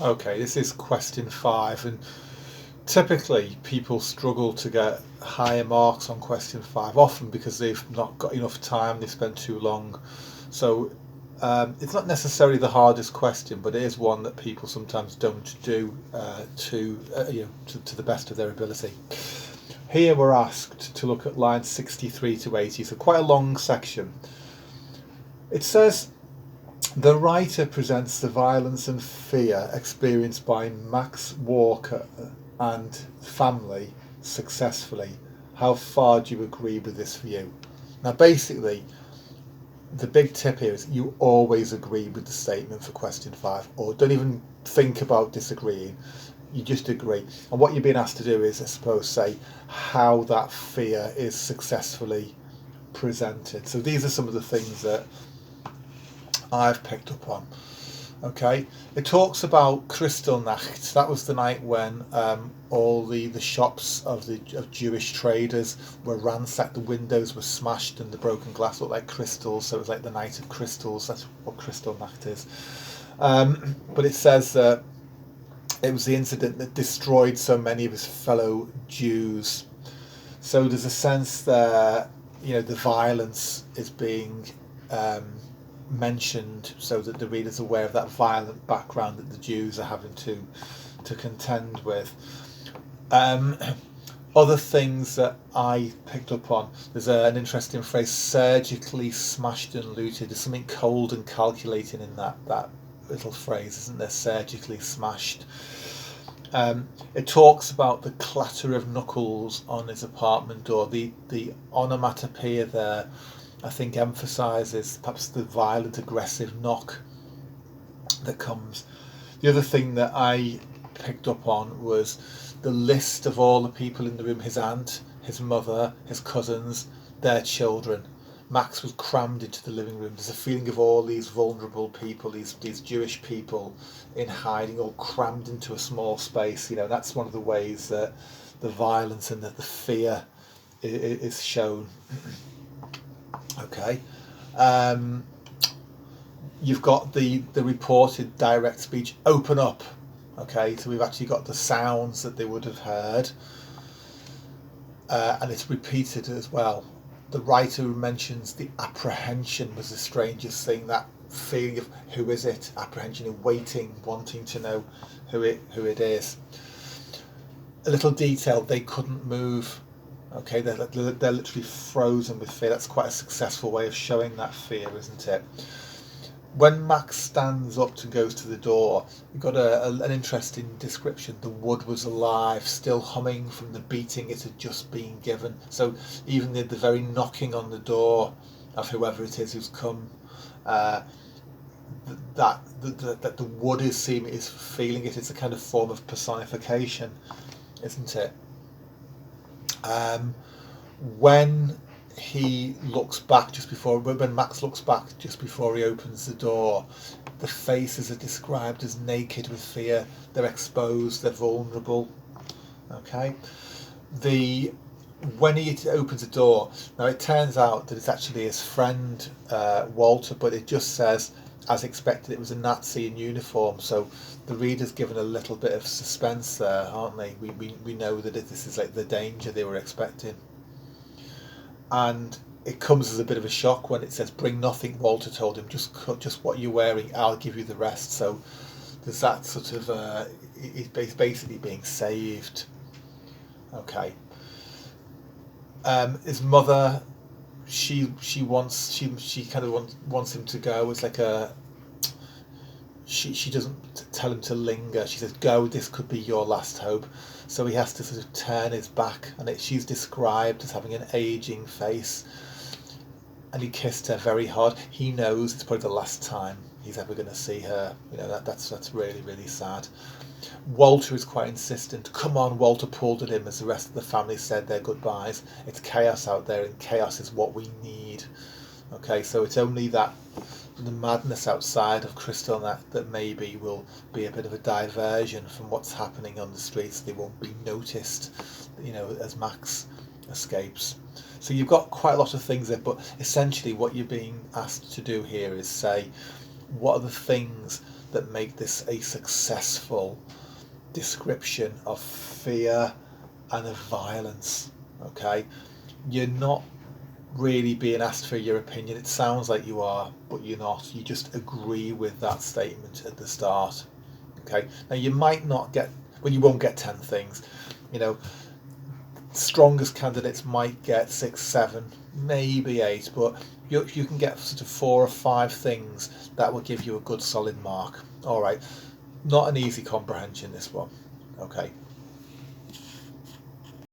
Okay, this is question 5, and typically people struggle to get higher marks on question 5, often because they've not got enough time, they spend too long. So it's not necessarily the hardest question, but it is one that people sometimes don't do to the best of their ability. Here we're asked to look at lines 63 to 80, so quite a long section. It says, the writer presents the violence and fear experienced by Max Walker and family successfully. How far do you agree with this view? Now, basically, the big tip here is you always agree with the statement for question 5, or don't even think about disagreeing. You just agree. And what you're being asked to do is, I suppose, say how that fear is successfully presented. So these are some of the things that I've picked up on. Okay, it talks about Kristallnacht. That was the night when all the shops of Jewish traders were ransacked. The windows were smashed and the broken glass looked like crystals. So it was like the night of crystals. That's what Kristallnacht is. But it says that it was the incident that destroyed so many of his fellow Jews. So there's a sense that the violence is being mentioned so that the reader's aware of that violent background that the Jews are having to contend with. Other things that I picked up on, there's an interesting phrase, surgically smashed and looted. There's something cold and calculating in that little phrase, isn't there? Surgically smashed. It talks about the clatter of knuckles on his apartment door. The onomatopoeia there, I think, emphasises perhaps the violent, aggressive knock that comes. The other thing that I picked up on was the list of all the people in the room: his aunt, his mother, his cousins, their children. Max was crammed into the living room. There's a feeling of all these vulnerable people, these Jewish people in hiding, all crammed into a small space. That's one of the ways that the violence and the fear is shown. Okay. You've got the reported direct speech, open up. Okay, so we've actually got the sounds that they would have heard, and it's repeated as well. The writer mentions the apprehension was the strangest thing, that feeling of who is it, apprehension and waiting, wanting to know who it is. A little detail, they couldn't move. Okay, they're literally frozen with fear. That's quite a successful way of showing that fear, isn't it? When Max stands up and goes to the door, you've got an interesting description. The wood was alive, still humming from the beating it had just been given. So even the very knocking on the door of whoever it is who's come, that the wood is feeling it. It's a kind of form of personification, isn't it? When he looks back when Max looks back just before he opens the door, the faces are described as naked with fear. They're exposed, they're vulnerable. Okay, when he opens the door, now it turns out that it's actually his friend Walter, but it just says, as expected, it was a Nazi in uniform. So the reader's given a little bit of suspense there, aren't they? We know that this is like the danger they were expecting. And it comes as a bit of a shock when it says, bring nothing, Walter told him, just what you're wearing, I'll give you the rest. So there's that sort of, he's basically being saved. Okay. His mother, she kind of wants him to go. It's like she doesn't tell him to linger. She says, go, this could be your last hope. So he has to sort of turn his back, and she's described as having an aging face, and he kissed her very hard. He knows it's probably the last time he's ever going to see her. That's really, really sad. Walter is quite insistent. Come on, Walter pulled at him as the rest of the family said their goodbyes. It's chaos out there, and chaos is what we need. Okay, so it's only the madness outside of Kristallnacht that maybe will be a bit of a diversion from what's happening on the streets. They won't be noticed, as Max escapes. So you've got quite a lot of things there, but essentially what you're being asked to do here is say, what are the things that make this a successful description of fear and of violence. Okay, you're not really being asked for your opinion. It sounds like you are, but you're not. You just agree with that statement at the start. Okay, now you might not get, well, you won't get 10 things. You know, strongest candidates might get 6, 7, maybe 8, but you can get sort of 4 or 5 things that will give you a good solid mark. All right, not an easy comprehension, this one. Okay,